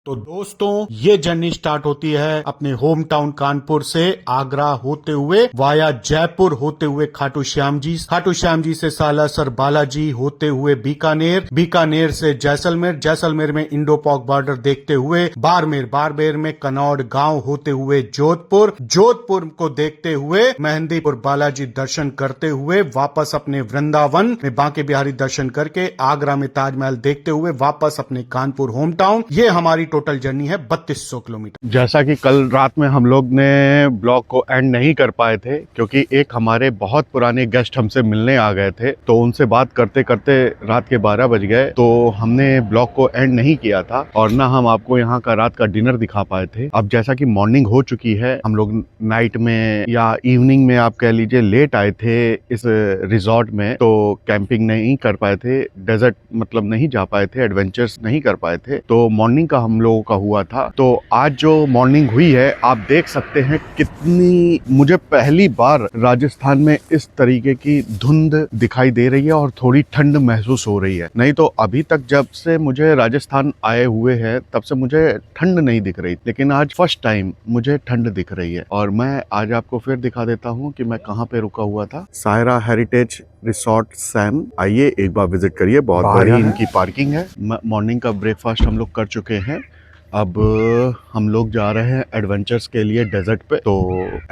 तो दोस्तों ये जर्नी स्टार्ट होती है अपने होम टाउन कानपुर से आगरा होते हुए वाया जयपुर होते हुए खाटू श्याम जी से सालासर बालाजी होते हुए बीकानेर से जैसलमेर में इंडो पाक बॉर्डर देखते हुए बाड़मेर में कनौड़ गांव होते हुए जोधपुर को देखते हुए मेहंदीपुर बालाजी दर्शन करते हुए वापस अपने वृंदावन में बांके बिहारी दर्शन करके आगरा में ताजमहल देखते हुए वापस अपने कानपुर होम टाउन। ये हमारी टोटल जर्नी है 3200 किलोमीटर। जैसा कि कल रात में हम लोग ने ब्लॉग को एंड नहीं कर पाए थे क्योंकि एक हमारे बहुत पुराने गेस्ट हमसे मिलने आ गए थे, तो उनसे बात करते करते रात के 12 बज गए, तो हमने ब्लॉग को एंड नहीं किया था और ना हम आपको यहाँ का रात का डिनर दिखा पाए थे। अब जैसा कि मॉर्निंग हो चुकी है, हम लोग नाइट में या इवनिंग में आप कह लीजिए लेट आए थे इस रिजॉर्ट में, तो कैंपिंग नहीं कर पाए थे, डेजर्ट मतलब नहीं जा पाए थे, एडवेंचर्स नहीं कर पाए थे, तो मॉर्निंग का हम लोगों का हुआ था। तो आज जो मॉर्निंग हुई है आप देख सकते हैं कितनी, मुझे पहली बार राजस्थान में इस तरीके की धुंध दिखाई दे रही है और थोड़ी ठंड महसूस हो रही है। नहीं तो अभी तक जब से मुझे राजस्थान आए हुए हैं तब से मुझे ठंड नहीं दिख रही, लेकिन आज फर्स्ट टाइम मुझे ठंड दिख रही है। और मैं आज आपको फिर दिखा देता हूँ कि मैं कहाँ पे रुका हुआ था। सायरा हेरिटेज रिसोर्ट सैम, आइए एक बार विजिट करिए, बहुत बढ़िया इनकी पार्किंग है। मॉर्निंग का ब्रेकफास्ट हम लोग कर चुके हैं, अब हम लोग जा रहे हैं एडवेंचर्स के लिए डेजर्ट पे। तो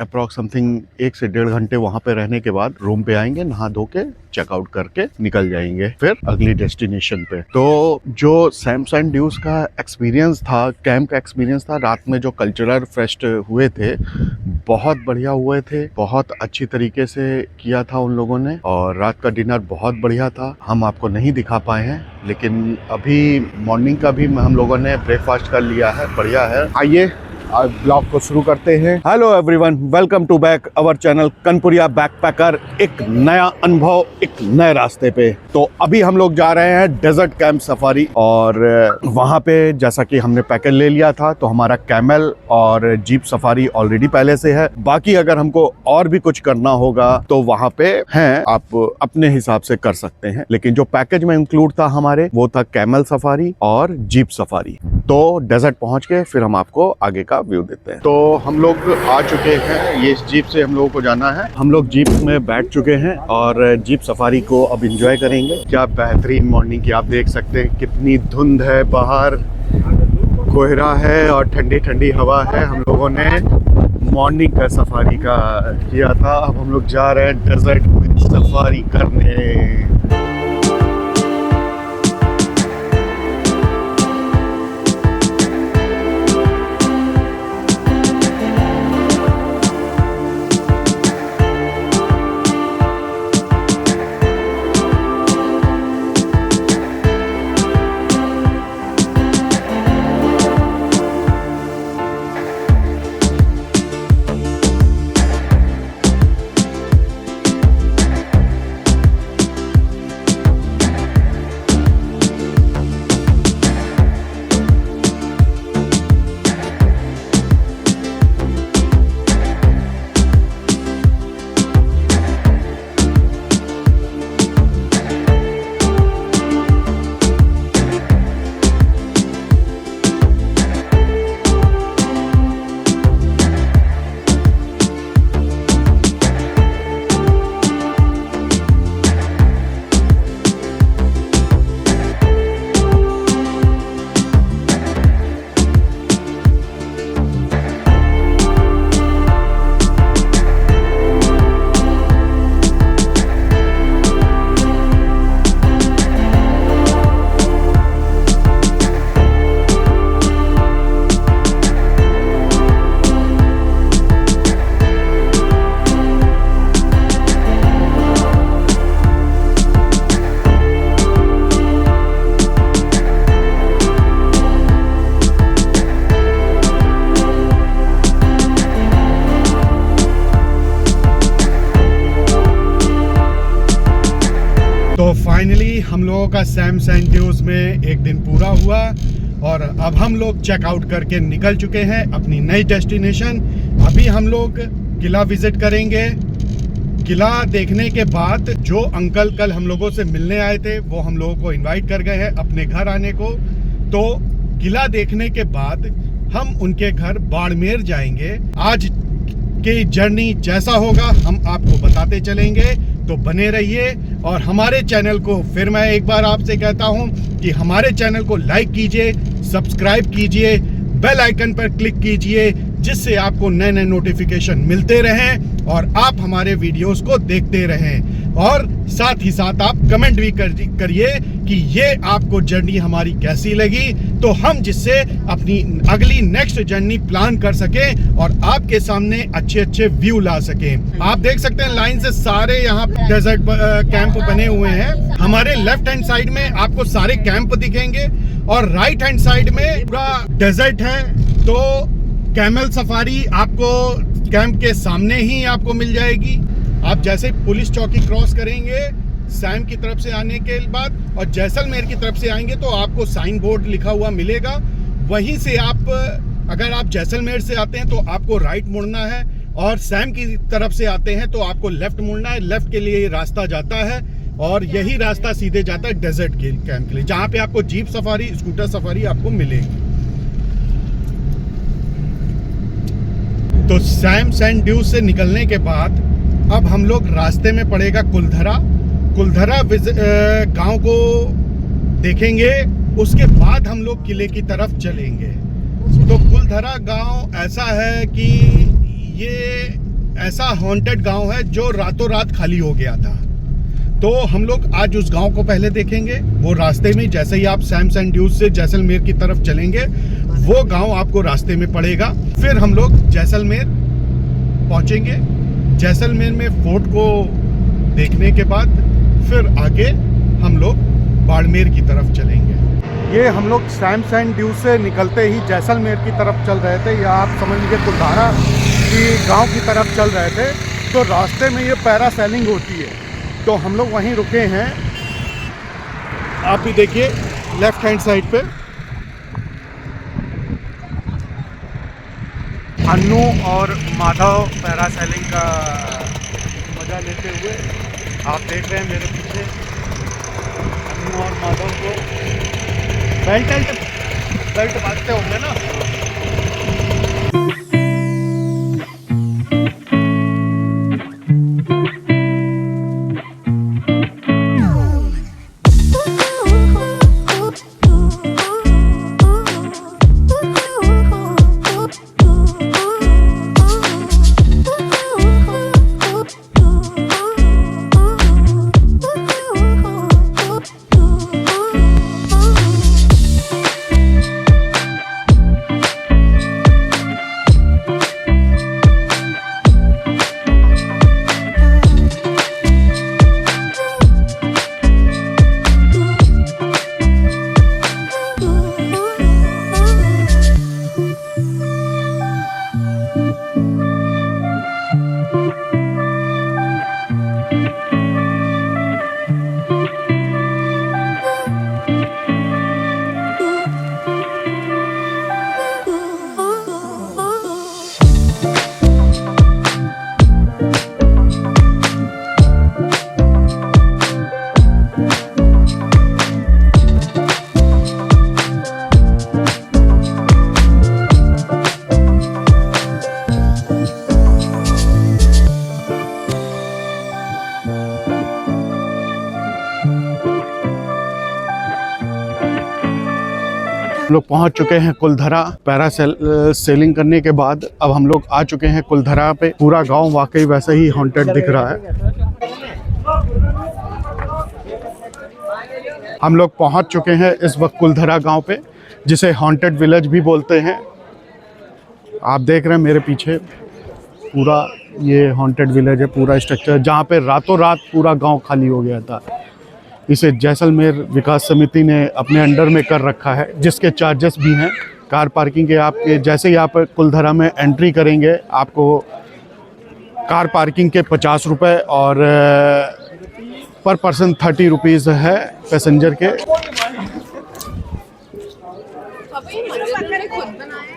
अप्रॉक्स समथिंग 1 से 1.5 घंटे वहाँ पे रहने के बाद रूम पे आएंगे, नहा धो के चेकआउट करके निकल जाएंगे फिर अगली डेस्टिनेशन पे। तो जो सैम सैंड ड्यूज का एक्सपीरियंस था, कैंप का एक्सपीरियंस था, रात में जो कल्चरल फेस्ट हुए थे बहुत बढ़िया हुए थे, बहुत अच्छी तरीके से किया था उन लोगों ने, और रात का डिनर बहुत बढ़िया था। हम आपको नहीं दिखा पाए हैं, लेकिन अभी मॉर्निंग का भी हम लोगों ने ब्रेकफास्ट कर लिया है, बढ़िया है। आइए आज ब्लॉग को शुरू करते हैं। Hello everyone, welcome to back our channel Kanpuriya backpacker. एक नया अनुभव, एक नए रास्ते पे। तो अभी हम लोग जा रहे हैं डेजर्ट कैंप सफारी, और वहाँ पे जैसा कि हमने पैकेज ले लिया था तो हमारा कैमल और जीप सफारी ऑलरेडी पहले से है। बाकी अगर हमको और भी कुछ करना होगा तो वहाँ पे हैं, आप अपने हिसाब से कर सकते हैं, लेकिन जो पैकेज में इंक्लूड था हमारे वो था कैमल सफारी और जीप सफारी। तो डेजर्ट पहुँच के फिर हम आपको आगे का व्यू देते हैं। तो हम लोग आ चुके हैं, ये इस जीप से हम लोगों को जाना है। हम लोग जीप में बैठ चुके हैं और जीप सफारी को अब एंजॉय करेंगे। क्या बेहतरीन मॉर्निंग की, आप देख सकते हैं कितनी धुंध है, बाहर कोहरा है और ठंडी ठंडी हवा है। हम लोगों ने मॉर्निंग का सफारी का किया था, अब हम लोग जा रहे हैं डेजर्ट सफारी करने। तो फाइनली हम लोगों का सैम सैंड ड्यूज में एक दिन पूरा हुआ और अब हम लोग चेकआउट करके निकल चुके हैं अपनी नई डेस्टिनेशन। अभी हम लोग किला विजिट करेंगे। किला देखने के बाद जो अंकल कल हम लोगों से मिलने आए थे वो हम लोगों को इनवाइट कर गए हैं अपने घर आने को। तो किला देखने के बाद हम उनके घर बाड़मेर जाएंगे। आज की जर्नी जैसा होगा हम आपको बताते चलेंगे, तो बने रहिए। और हमारे चैनल को फिर मैं एक बार आपसे कहता हूं कि हमारे चैनल को लाइक कीजिए, सब्सक्राइब कीजिए, बेल आइकन पर क्लिक कीजिए, जिससे आपको नए नए नोटिफिकेशन मिलते रहें और आप हमारे वीडियोस को देखते रहें। और साथ ही साथ आप कमेंट भी करिए कि ये आपको जर्नी हमारी कैसी लगी, तो हम जिससे अपनी अगली नेक्स्ट जर्नी प्लान कर सकें और आपके सामने अच्छे अच्छे व्यू ला सकें। आप देख सकते हैं लाइन से सारे यहाँ डेजर्ट कैंप बने हुए हैं। हमारे लेफ्ट हैंड साइड में आपको सारे कैंप दिखेंगे और राइट हैंड साइड में पूरा डेजर्ट है। तो कैमल सफारी आपको कैंप के सामने ही आपको मिल जाएगी। आप जैसे पुलिस चौकी क्रॉस करेंगे सैम की तरफ से आने के बाद और जैसलमेर की तरफ से आएंगे तो आपको साइन बोर्ड लिखा हुआ मिलेगा। वहीं से आप अगर आप जैसलमेर से आते हैं तो आपको राइट मुड़ना है और सैम की तरफ से आते हैं तो आपको लेफ्ट मुड़ना है। लेफ्ट के लिए रास्ता जाता है और यही रास्ता सीधे जाता है डेजर्ट के कैंप के लिए, जहाँ पे आपको जीप सफारी, स्कूटर सफारी आपको मिलेगी। तो सैम सैंड ड्यूज से निकलने के बाद अब हम लोग रास्ते में पड़ेगा कुलधरा गांव को देखेंगे। उसके बाद हम लोग किले की तरफ चलेंगे। तो कुलधरा गांव ऐसा है कि ये ऐसा हॉन्टेड गांव है जो रातों रात खाली हो गया था। तो हम लोग आज उस गांव को पहले देखेंगे। वो रास्ते में जैसे ही आप सैम सैंड ड्यूज से जैसलमेर की तरफ चलेंगे वो गांव आपको रास्ते में पड़ेगा। फिर हम लोग जैसलमेर पहुंचेंगे। जैसलमेर में फोर्ट को देखने के बाद फिर आगे हम लोग बाड़मेर की तरफ चलेंगे। ये हम लोग सैम सैंड ड्यूज से निकलते ही जैसलमेर की तरफ चल रहे थे, या आप समझ लीजिए कुलधारा की गांव की तरफ चल रहे थे। तो रास्ते में ये पैरासेलिंग होती है, तो हम लोग वहीं रुके हैं। आप भी देखिए लेफ्ट हैंड साइड पे अन्नू और माधव पैरासेलिंग का मजा लेते हुए आप देख रहे हैं मेरे पीछे। अन्नू और माधव को बेल्ट बांधते होंगे ना। हम लोग पहुंच चुके हैं कुलधरा। सेलिंग करने के बाद अब हम लोग आ चुके हैं कुलधरा पे। पूरा गांव वाकई वैसे ही हॉन्टेड दिख रहा है। हम लोग पहुंच चुके हैं इस वक्त कुलधरा गांव पे, जिसे हॉन्टेड विलेज भी बोलते हैं। आप देख रहे हैं मेरे पीछे पूरा ये हॉन्टेड विलेज है, पूरा स्ट्रक्चर, जहाँ पे रातों रात पूरा गांव खाली हो गया था। इसे जैसलमेर विकास समिति ने अपने अंडर में कर रखा है, जिसके चार्जेस भी हैं कार पार्किंग के। आपके जैसे ही आप कुलधरा में एंट्री करेंगे आपको कार पार्किंग के 50 रुपये और पर पर्सन 30 रुपीज़ है पैसेंजर के।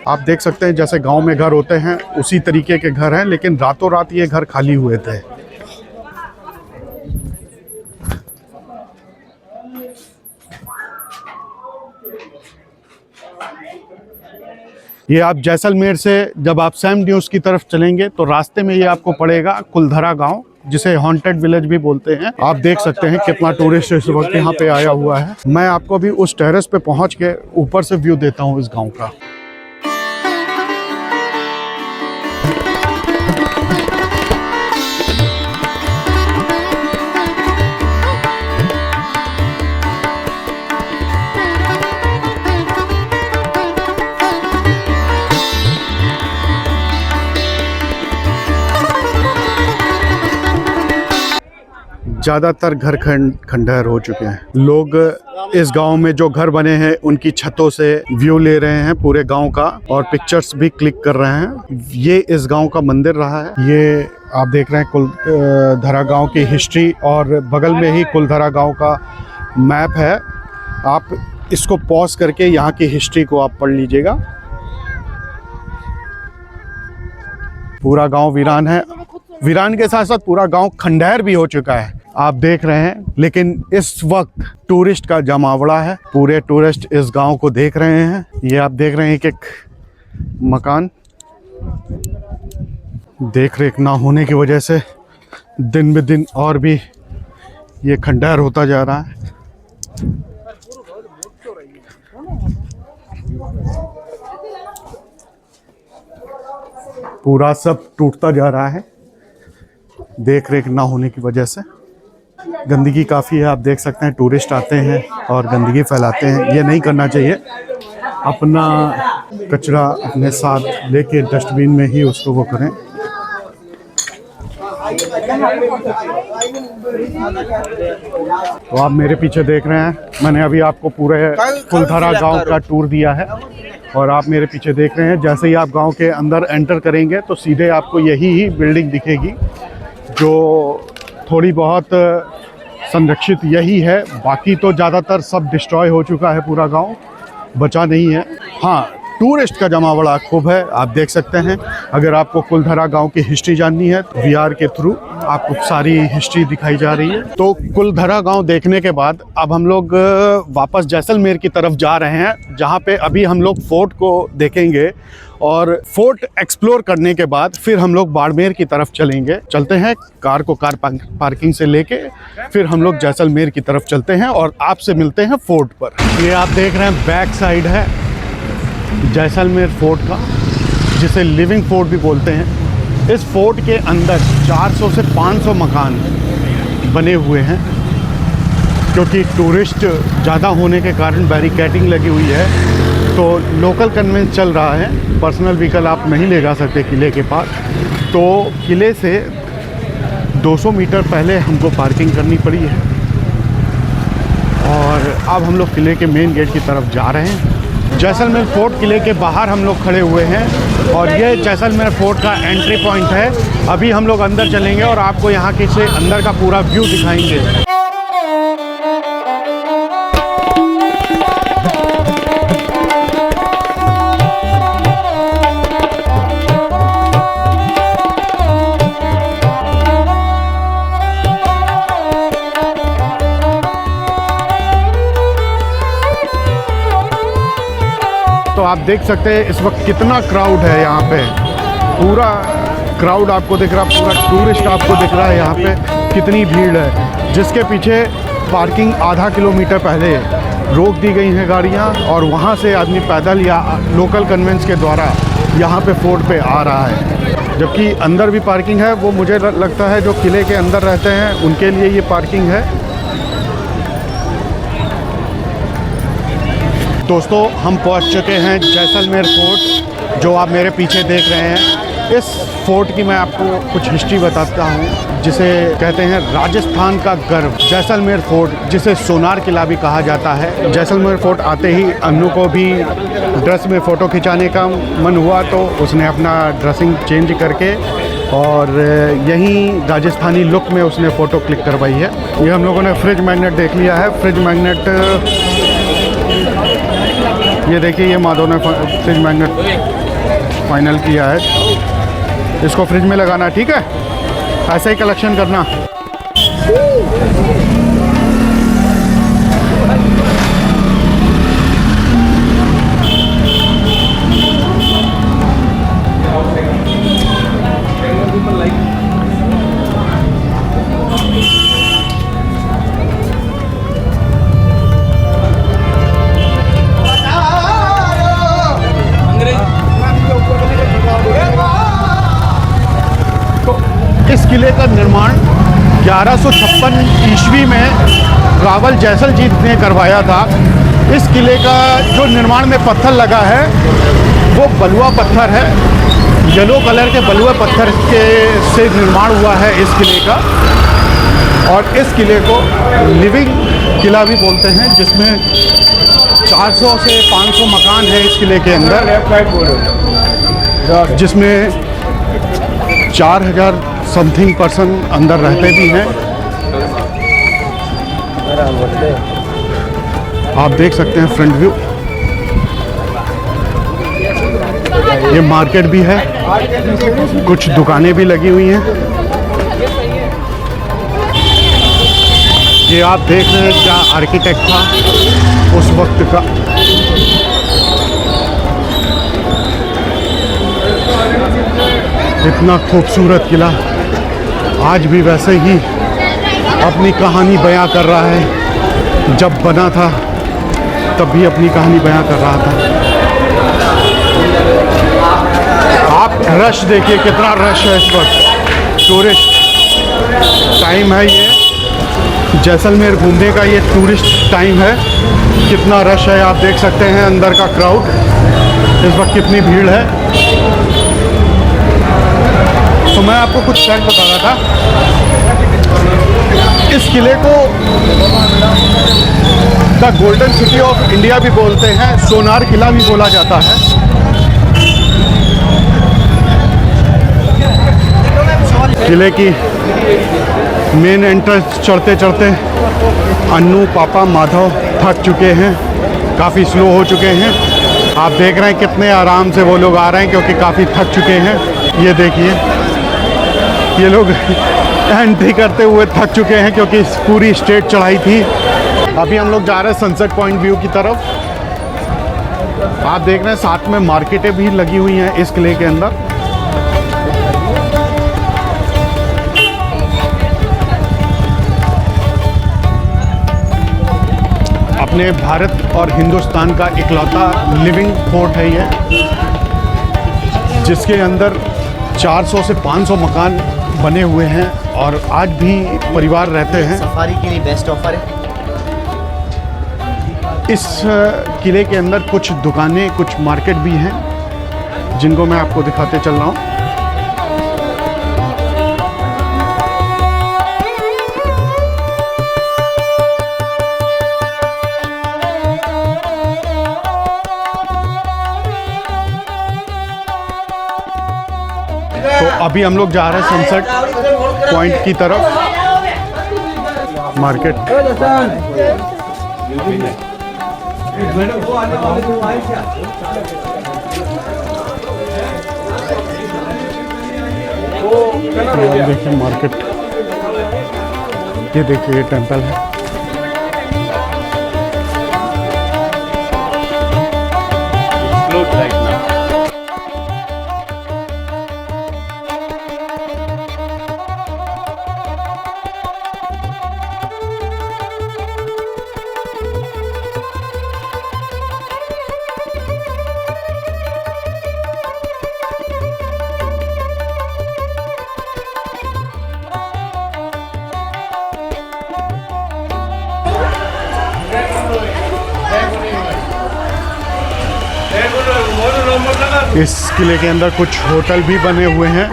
आप देख सकते हैं जैसे गांव में घर होते हैं उसी तरीके के घर हैं, लेकिन रातों रात ये घर खाली हुए थे। ये आप जैसलमेर से जब आप सैम ड्यून्स की तरफ चलेंगे तो रास्ते में ये आपको पड़ेगा कुलधरा गांव, जिसे हॉन्टेड विलेज भी बोलते हैं। आप देख सकते हैं कितना टूरिस्ट इस वक्त यहाँ पे आया हुआ है। मैं आपको अभी उस टेरेस पे पहुँच के ऊपर से व्यू देता हूँ इस गाँव का। ज़्यादातर घर खंडहर हो चुके हैं। लोग इस गांव में जो घर बने हैं उनकी छतों से व्यू ले रहे हैं पूरे गांव का और पिक्चर्स भी क्लिक कर रहे हैं। ये इस गांव का मंदिर रहा है। ये आप देख रहे हैं कुलधरा गांव की हिस्ट्री और बगल में ही कुलधरा गांव का मैप है। आप इसको पॉज करके यहाँ की हिस्ट्री को आप पढ़ लीजिएगा। पूरा गांव वीरान है। वीरान के साथ साथ पूरा गांव खंडहर भी हो चुका है, आप देख रहे हैं। लेकिन इस वक्त टूरिस्ट का जमावड़ा है। पूरे टूरिस्ट इस गांव को देख रहे हैं। ये आप देख रहे हैं कि एक मकान देख रेख ना होने की वजह से दिन ब दिन और भी ये खंडहर होता जा रहा है। पूरा सब टूटता जा रहा है देख रेख ना होने की वजह से। गंदगी काफ़ी है, आप देख सकते हैं। टूरिस्ट आते हैं और गंदगी फैलाते हैं। ये नहीं करना चाहिए। अपना कचरा अपने साथ लेके डस्टबिन में ही उसको वो करें। तो आप मेरे पीछे देख रहे हैं, मैंने अभी आपको पूरे कुलधरा गांव का टूर दिया है और आप मेरे पीछे देख रहे हैं। जैसे ही आप गांव के अंदर एंटर करेंगे तो सीधे आपको यही ही बिल्डिंग दिखेगी जो थोड़ी बहुत संरक्षित यही है। बाकी तो ज़्यादातर सब डिस्ट्रॉय हो चुका है, पूरा गांव बचा नहीं है। हाँ, टूरिस्ट का जमावड़ा खूब है, आप देख सकते हैं। अगर आपको कुलधरा गांव की हिस्ट्री जाननी है तो वीआर के थ्रू आपको सारी हिस्ट्री दिखाई जा रही है। तो कुलधरा गांव देखने के बाद अब हम लोग वापस जैसलमेर की तरफ जा रहे हैं, जहां पे अभी हम लोग फोर्ट को देखेंगे और फोर्ट एक्सप्लोर करने के बाद फिर हम लोग बाड़मेर की तरफ चलते हैं। कार को कार पार्किंग से लेके फिर हम लोग जैसलमेर की तरफ चलते हैं और आपसे मिलते हैं फोर्ट पर। ये आप देख रहे हैं बैक साइड है जैसलमेर फोर्ट का, जिसे लिविंग फोर्ट भी बोलते हैं। इस फोर्ट के अंदर 400 से 500 मकान बने हुए हैं। क्योंकि टूरिस्ट ज़्यादा होने के कारण बैरिकेडिंग लगी हुई है, तो लोकल कन्वेंस चल रहा है। पर्सनल व्हीकल आप नहीं ले जा सकते किले के पास। तो किले से 200 मीटर पहले हमको पार्किंग करनी पड़ी है और अब हम लोग किले के मेन गेट की तरफ जा रहे हैं। जैसलमेर फोर्ट किले के बाहर हम लोग खड़े हुए हैं और ये जैसलमेर फोर्ट का एंट्री पॉइंट है। अभी हम लोग अंदर चलेंगे और आपको यहाँ के से अंदर का पूरा व्यू दिखाएंगे। तो आप देख सकते हैं इस वक्त कितना क्राउड है यहाँ पे। पूरा क्राउड आपको दिख रहा, पूरा टूरिस्ट आपको दिख रहा है यहाँ पे कितनी भीड़ है। जिसके पीछे पार्किंग आधा किलोमीटर पहले रोक दी गई हैं गाड़ियाँ और वहाँ से आदमी पैदल या लोकल कन्वेंस के द्वारा यहाँ पे फोर्ट पे आ रहा है। जबकि अंदर भी पार्किंग है, वो मुझे लगता है जो किले के अंदर रहते हैं उनके लिए ये पार्किंग है। दोस्तों, हम पहुंच चुके हैं जैसलमेर फोर्ट, जो आप मेरे पीछे देख रहे हैं। इस फोर्ट की मैं आपको कुछ हिस्ट्री बताता हूं, जिसे कहते हैं राजस्थान का गर्व जैसलमेर फोर्ट, जिसे सोनार किला भी कहा जाता है। जैसलमेर फोर्ट आते ही अन्नू को भी ड्रेस में फ़ोटो खिंचाने का मन हुआ, तो उसने अपना ड्रेसिंग चेंज करके और यहीं राजस्थानी लुक में उसने फ़ोटो क्लिक करवाई है। ये हम लोगों ने फ्रिज मैग्नेट देख लिया है। फ्रिज मैग्नेट ये देखिए, ये माधव ने फ्रिज मैग्नेट फाइनल किया है। इसको फ्रिज में लगाना, ठीक है? ऐसा ही कलेक्शन करना। किले का निर्माण 1156 ईस्वी में रावल जैसल जीत ने करवाया था। इस किले का जो निर्माण में पत्थर लगा है वो बलुआ पत्थर है, येलो कलर के बलुआ पत्थर के से निर्माण हुआ है इस किले का। और इस किले को लिविंग किला भी बोलते हैं, जिसमें 400 से 500 मकान है इस किले के अंदर, जिसमें 4000 समथिंग पर्सन अंदर रहते भी हैं। आप देख सकते हैं फ्रंट व्यू। ये मार्केट भी है, कुछ दुकानें भी लगी हुई हैं। ये आप देख रहे हैं क्या आर्किटेक्ट था उस वक्त का। इतना खूबसूरत किला आज भी वैसे ही अपनी कहानी बयां कर रहा है। जब बना था तब भी अपनी कहानी बयां कर रहा था। आप रश देखिए, कितना रश है इस वक्त। टूरिस्ट टाइम है ये, जैसलमेर घूमने का ये टूरिस्ट टाइम है। कितना रश है आप देख सकते हैं। अंदर का क्राउड इस वक्त कितनी भीड़ है। तो मैं आपको कुछ फैक्ट बता रहा था। इस किले को the golden city of India भी बोलते हैं, सोनार किला भी बोला जाता है। किले की मेन एंट्रेंस चढ़ते चढ़ते अन्नू, पापा, माधव थक चुके हैं, काफ़ी स्लो हो चुके हैं। आप देख रहे हैं कितने आराम से वो लोग आ रहे हैं, क्योंकि काफ़ी थक चुके हैं। ये देखिए, ये लोग एंट्री करते हुए थक चुके हैं, क्योंकि पूरी स्ट्रेट चढ़ाई थी। अभी हम लोग जा रहे हैं सनसेट पॉइंट व्यू की तरफ। आप देख रहे हैं साथ में मार्केटें भी लगी हुई हैं इस किले के अंदर। अपने भारत और हिंदुस्तान का इकलौता लिविंग फोर्ट है ये, जिसके अंदर 400 से 500 मकान बने हुए हैं और आज भी परिवार रहते हैं। सफारी के लिए बेस्ट ऑफर है। इस किले के अंदर कुछ दुकानें, कुछ मार्केट भी हैं, जिनको मैं आपको दिखाते चल रहा हूँ। तो अभी हम लोग जा रहे हैं सनसेट पॉइंट की तरफ। मार्केट देखिए, मार्केट ये देखिए, ये टेंपल है। इस किले के अंदर कुछ होटल भी बने हुए हैं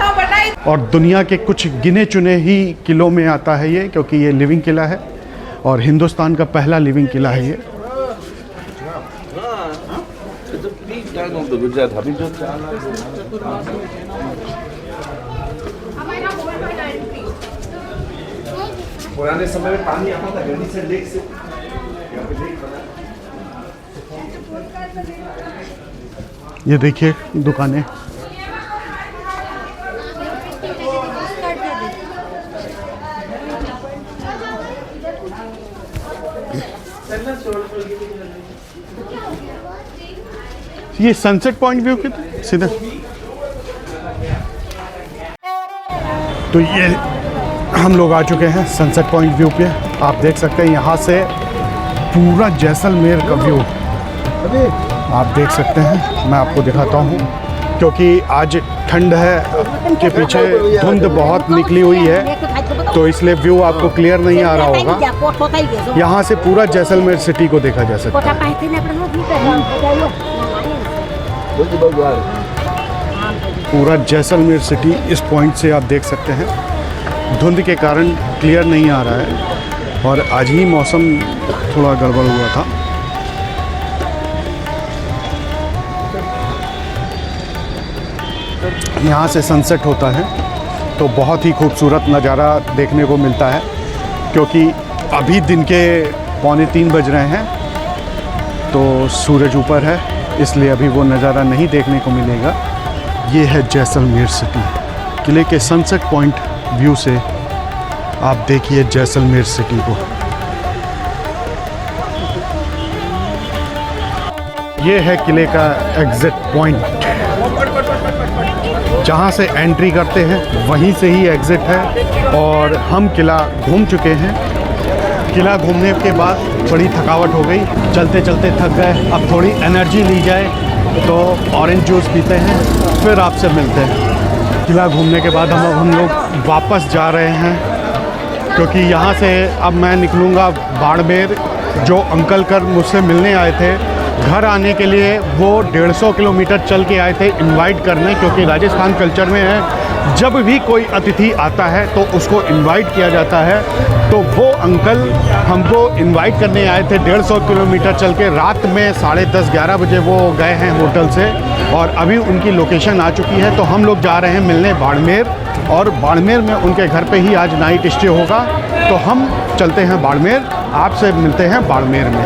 और दुनिया के कुछ गिने चुने ही किलों में आता है ये, क्योंकि ये लिविंग किला है और हिंदुस्तान का पहला लिविंग किला है ये। पुराने समय में पानी आता था गंदी से लेक से। ये देखिए दुकानें। ये सनसेट पॉइंट व्यू कितना सीधा। तो ये हम लोग आ चुके हैं सनसेट पॉइंट व्यू पे। आप देख सकते हैं यहाँ से पूरा जैसलमेर का व्यू आप देख सकते हैं। मैं आपको दिखाता हूँ क्योंकि आज ठंड है के पीछे धुंध बहुत निकली हुई है, तो इसलिए व्यू आपको क्लियर नहीं आ रहा होगा। यहाँ से पूरा जैसलमेर सिटी को देखा जा सकता है। पूरा जैसलमेर सिटी इस पॉइंट से आप देख सकते हैं। धुंध के कारण क्लियर नहीं आ रहा है और आज ही मौसम थोड़ा गड़बड़ हुआ था। यहाँ से सनसेट होता है तो बहुत ही खूबसूरत नज़ारा देखने को मिलता है, क्योंकि अभी दिन के 2:45 बज रहे हैं, तो सूरज ऊपर है, इसलिए अभी वो नज़ारा नहीं देखने को मिलेगा। ये है जैसलमेर सिटी। किले के सनसेट पॉइंट व्यू से आप देखिए जैसलमेर सिटी को। ये है किले का एग्जिट पॉइंट। जहाँ से एंट्री करते हैं वहीं से ही एग्जिट है और हम किला घूम चुके हैं। किला घूमने के बाद बड़ी थकावट हो गई, चलते चलते थक गए। अब थोड़ी एनर्जी ली जाए तो ऑरेंज जूस पीते हैं, फिर आपसे मिलते हैं। किला घूमने के बाद हम लोग वापस जा रहे हैं, क्योंकि यहाँ से अब मैं निकलूँगा बाड़मेर। जो अंकल कर मुझसे मिलने आए थे, घर आने के लिए वो 150 किलोमीटर चल के आए थे इनवाइट करने, क्योंकि राजस्थान कल्चर में है जब भी कोई अतिथि आता है तो उसको इनवाइट किया जाता है। तो वो अंकल हमको इनवाइट करने आए थे 150 किलोमीटर चल के। रात में 10:30-11 बजे वो गए हैं होटल से और अभी उनकी लोकेशन आ चुकी है। तो हम लोग जा रहे हैं मिलने बाड़मेर, और बाड़मेर में उनके घर पे ही आज नाइट स्टे होगा। तो हम चलते हैं बाड़मेर, आपसे मिलते हैं बाड़मेर में।